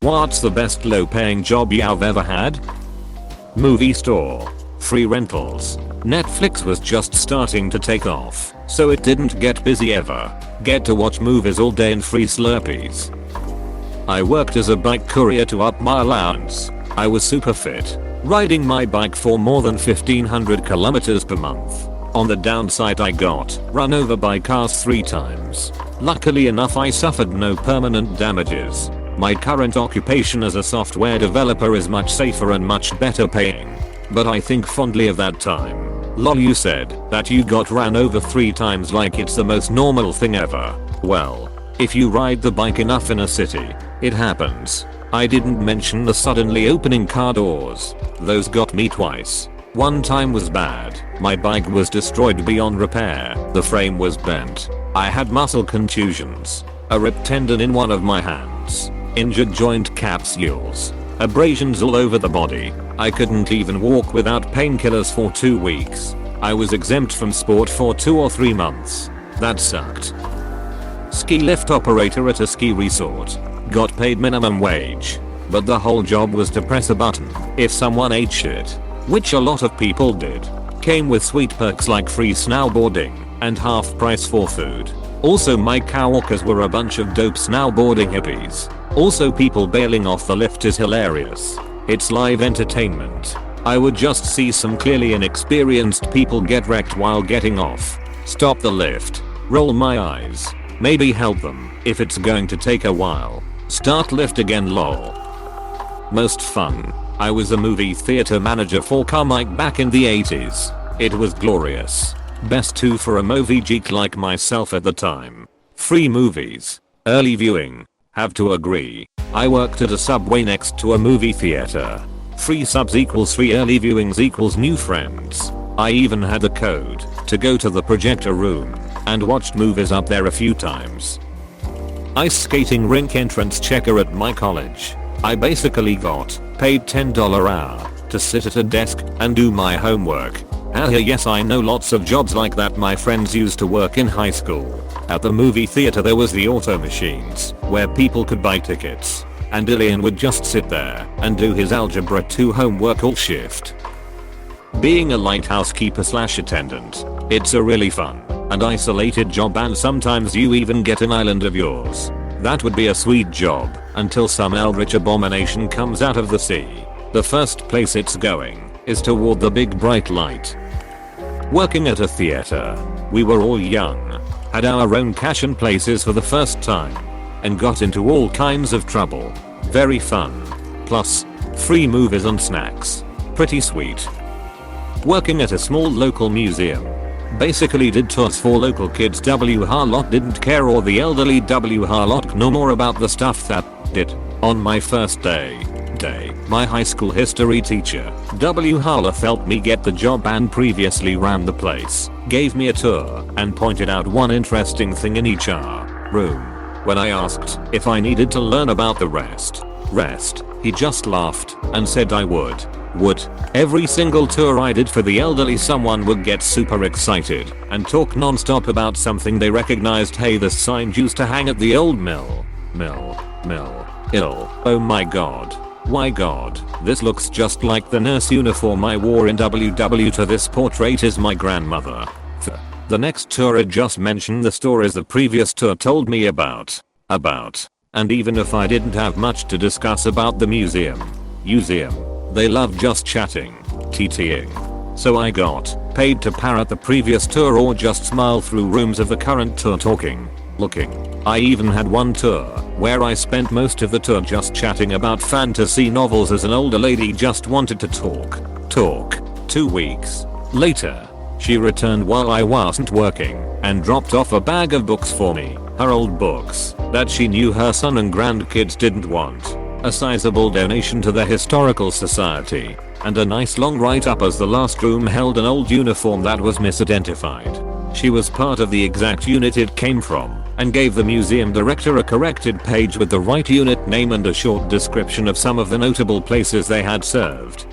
What's the best low paying job you've ever had? Movie store. Free rentals. Netflix was just starting to take off, so it didn't get busy ever. Get to watch movies all day and free Slurpees. I worked as a bike courier to up my allowance. I was super fit, riding my bike for more than 1500 kilometers per month. On the downside, I got run over by cars 3 times. Luckily enough, I suffered no permanent damages. My current occupation as a software developer is much safer and much better paying. But I think fondly of that time. Lol, you said that you got ran over 3 times like it's the most normal thing ever. Well, if you ride the bike enough in a city, it happens. I didn't mention the suddenly opening car doors. Those got me twice. One time was bad. My bike was destroyed beyond repair. The frame was bent. I had muscle contusions. A ripped tendon in one of my hands. Injured joint capsules. Abrasions all over the body. I couldn't even walk without painkillers for 2 weeks. I was exempt from sport for 2 or 3 months. That sucked. Ski lift operator at a ski resort. Got paid minimum wage. But the whole job was to press a button if someone ate shit. Which a lot of people did. Came with sweet perks like free snowboarding and half price for food. Also, my coworkers were a bunch of dope snowboarding hippies. Also, people bailing off the lift is hilarious. It's live entertainment. I would just see some clearly inexperienced people get wrecked while getting off. Stop the lift. Roll my eyes. Maybe help them if it's going to take a while. Start lift again, lol. Most fun. I was a movie theater manager for Carmike back in the 80s. It was glorious. Best too for a movie geek like myself at the time. Free movies. Early viewing. Have to agree. I worked at a Subway next to a movie theater. Free subs equals free early viewings equals new friends. I even had the code to go to the projector room and watched movies up there a few times. Ice skating rink entrance checker at my college. I basically got paid $10 hour to sit at a desk and do my homework. Yes, I know lots of jobs like that my friends used to work in high school. At the movie theater there was the auto machines where people could buy tickets. And Ilian would just sit there and do his algebra 2 homework all shift. Being a light housekeeper / attendant. It's a really fun and isolated job, and sometimes you even get an island of yours. That would be a sweet job until some eldritch abomination comes out of the sea. The first place it's going is toward the big bright light. Working at a theater. We were all young, had our own cash and places for the first time, and got into all kinds of trouble. Very fun. Plus, free movies and snacks. Pretty sweet. Working at a small local museum. Basically did tours for local kids. W. Harlot didn't care, or the elderly W. Harlot know more about the stuff that did. On my first day, my high school history teacher, W. Harloth, helped me get the job and previously ran the place. Gave me a tour and pointed out one interesting thing in each room. When I asked if I needed to learn about the rest, he just laughed and said I would. Every single tour I did for the elderly, someone would get super excited and talk non-stop about something they recognized. Hey, this sign used to hang at the old mill. Oh my god. Why god, this looks just like the nurse uniform I wore in WW. To this portrait is my grandmother. The next tour had just mentioned the stories the previous tour told me about. And even if I didn't have much to discuss about the museum, they love just chatting, TTing. So I got paid to parrot the previous tour or just smile through rooms of the current tour looking. I even had one tour where I spent most of the tour just chatting about fantasy novels as an older lady just wanted to talk. 2 weeks later, she returned while I wasn't working and dropped off a bag of books for me, her old books that she knew her son and grandkids didn't want, a sizable donation to the Historical Society, and a nice long write-up as the last room held an old uniform that was misidentified. She was part of the exact unit it came from and gave the museum director a corrected page with the right unit name and a short description of some of the notable places they had served.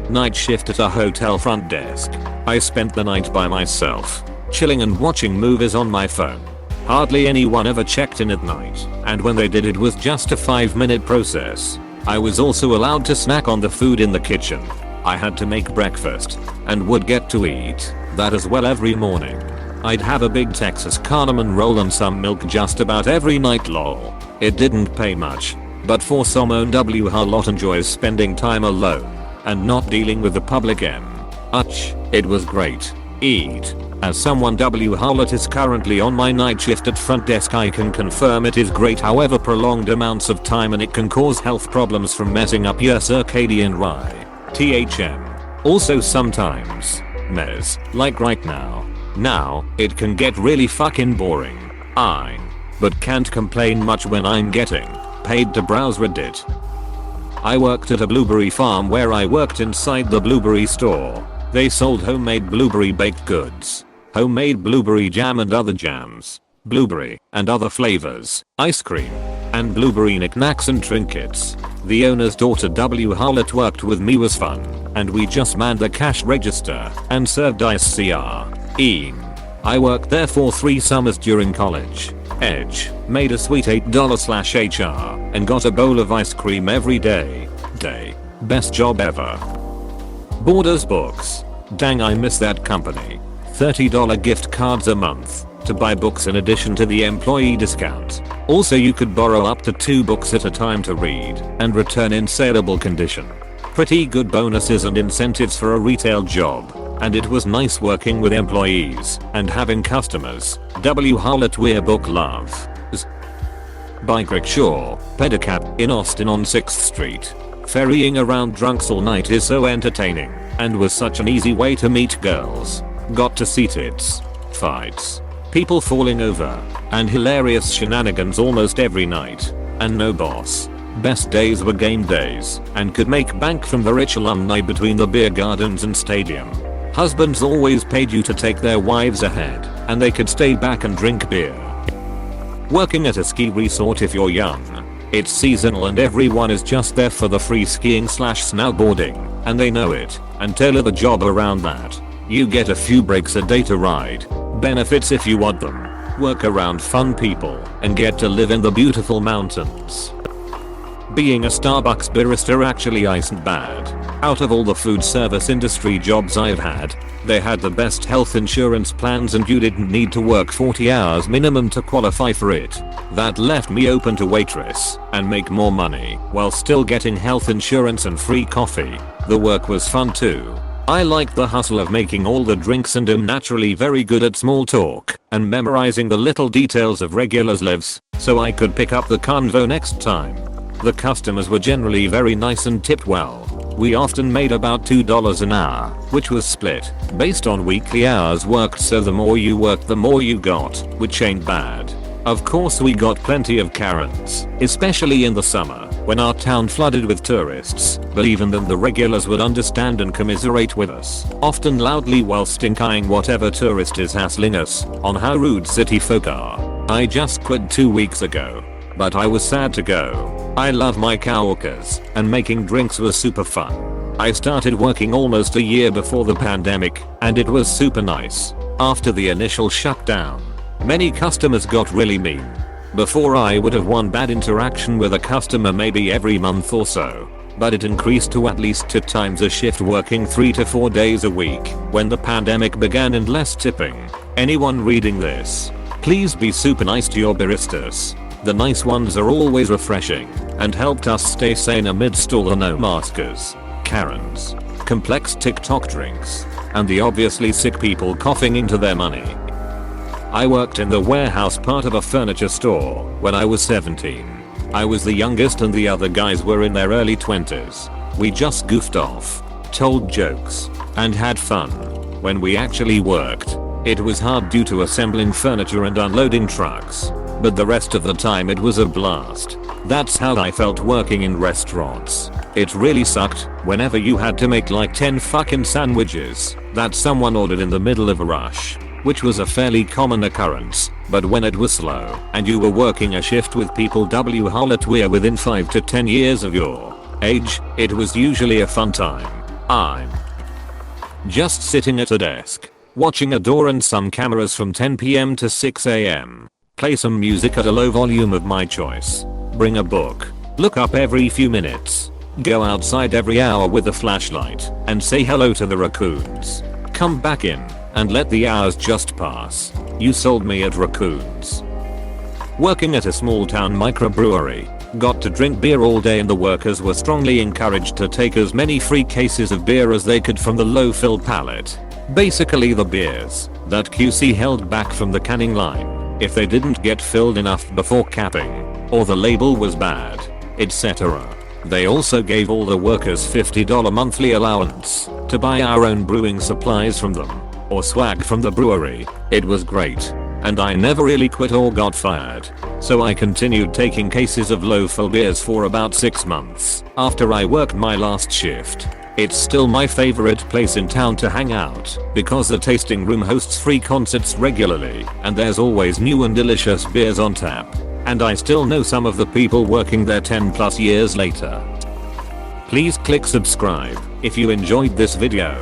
Night shift at a hotel front desk. I spent the night by myself, chilling and watching movies on my phone. Hardly anyone ever checked in at night, and when they did it was just a 5-minute process. I was also allowed to snack on the food in the kitchen. I had to make breakfast and would get to eat that as well every morning. I'd have a big Texas cinnamon roll and some milk just about every night lol. It didn't pay much, but for someone who lot enjoys spending time alone and not dealing with the public it was great. Eat. As someone who lot is currently on my night shift at front desk, I can confirm it is great, however prolonged amounts of time and it can cause health problems from messing up your circadian rhythm. Also sometimes like right now. Now, it can get really fucking boring. But can't complain much when I'm getting paid to browse Reddit. I worked at a blueberry farm where I worked inside the blueberry store. They sold homemade blueberry baked goods, homemade blueberry jam and other jams, blueberry and other flavors, ice cream, and blueberry knickknacks and trinkets. The owner's daughter Harlot worked with me, was fun, and we just manned the cash register and served ICE. I worked there for 3 summers during college. Made a sweet $8/HR and got a bowl of ice cream every day. Best job ever. Borders Books. Dang, I miss that company. $30 gift cards a month to buy books in addition to the employee discount. Also, you could borrow up to 2 books at a time to read and return in saleable condition. Pretty good bonuses and incentives for a retail job. And it was nice working with employees and having customers. Harlot book love. Bike rickshaw, pedicab in Austin on 6th Street. Ferrying around drunks all night is so entertaining and was such an easy way to meet girls. Got to see tits, fights, people falling over, and hilarious shenanigans almost every night. And no boss. Best days were game days and could make bank from the rich alumni between the beer gardens and stadium. Husbands always paid you to take their wives ahead, and they could stay back and drink beer. Working at a ski resort if you're young. It's seasonal and everyone is just there for the free skiing/snowboarding, and they know it, and tailor the job around that. You get a few breaks a day to ride. Benefits if you want them. Work around fun people, and get to live in the beautiful mountains. Being a Starbucks barista actually isn't bad. Out of all the food service industry jobs I've had, they had the best health insurance plans and you didn't need to work 40 hours minimum to qualify for it. That left me open to waitress and make more money while still getting health insurance and free coffee. The work was fun too. I liked the hustle of making all the drinks and am naturally very good at small talk and memorizing the little details of regulars' lives so I could pick up the convo next time. The customers were generally very nice and tipped well. We often made about $2 an hour, which was split based on weekly hours worked, so the more you worked the more you got, which ain't bad. Of course we got plenty of Karens, especially in the summer when our town flooded with tourists, but even then the regulars would understand and commiserate with us, often loudly while stink-eyeing whatever tourist is hassling us on how rude city folk are. I just quit 2 weeks ago, but I was sad to go. I love my coworkers, and making drinks was super fun. I started working almost a year before the pandemic, and it was super nice. After the initial shutdown, many customers got really mean. Before I would have one bad interaction with a customer maybe every month or so, but it increased to at least 2 times a shift, working 3 to 4 days a week when the pandemic began, and less tipping. Anyone reading this, please be super nice to your baristas. The nice ones are always refreshing and helped us stay sane amidst all the no-maskers, Karens, complex TikTok drinks, and the obviously sick people coughing into their money. I worked in the warehouse part of a furniture store when I was 17. I was the youngest and the other guys were in their early 20s. We just goofed off, told jokes, and had fun. When we actually worked, it was hard due to assembling furniture and unloading trucks. But the rest of the time it was a blast. That's how I felt working in restaurants. It really sucked whenever you had to make like 10 fucking sandwiches that someone ordered in the middle of a rush, which was a fairly common occurrence. But when it was slow and you were working a shift with people within 5 to 10 years of your age, it was usually a fun time. I'm just sitting at a desk, watching a door and some cameras from 10 PM to 6 AM. Play some music at a low volume of my choice. Bring a book. Look up every few minutes. Go outside every hour with a flashlight and say hello to the raccoons. Come back in and let the hours just pass. You sold me at raccoons. Working at a small town microbrewery. Got to drink beer all day and the workers were strongly encouraged to take as many free cases of beer as they could from the low fill pallet. Basically the beers that QC held back from the canning line if they didn't get filled enough before capping, or the label was bad, etc. They also gave all the workers $50 monthly allowance to buy our own brewing supplies from them, or swag from the brewery. It was great. And I never really quit or got fired. So I continued taking cases of low fill beers for about 6 months after I worked my last shift. It's still my favorite place in town to hang out because the tasting room hosts free concerts regularly and there's always new and delicious beers on tap. And I still know some of the people working there 10+ years later. Please click subscribe if you enjoyed this video.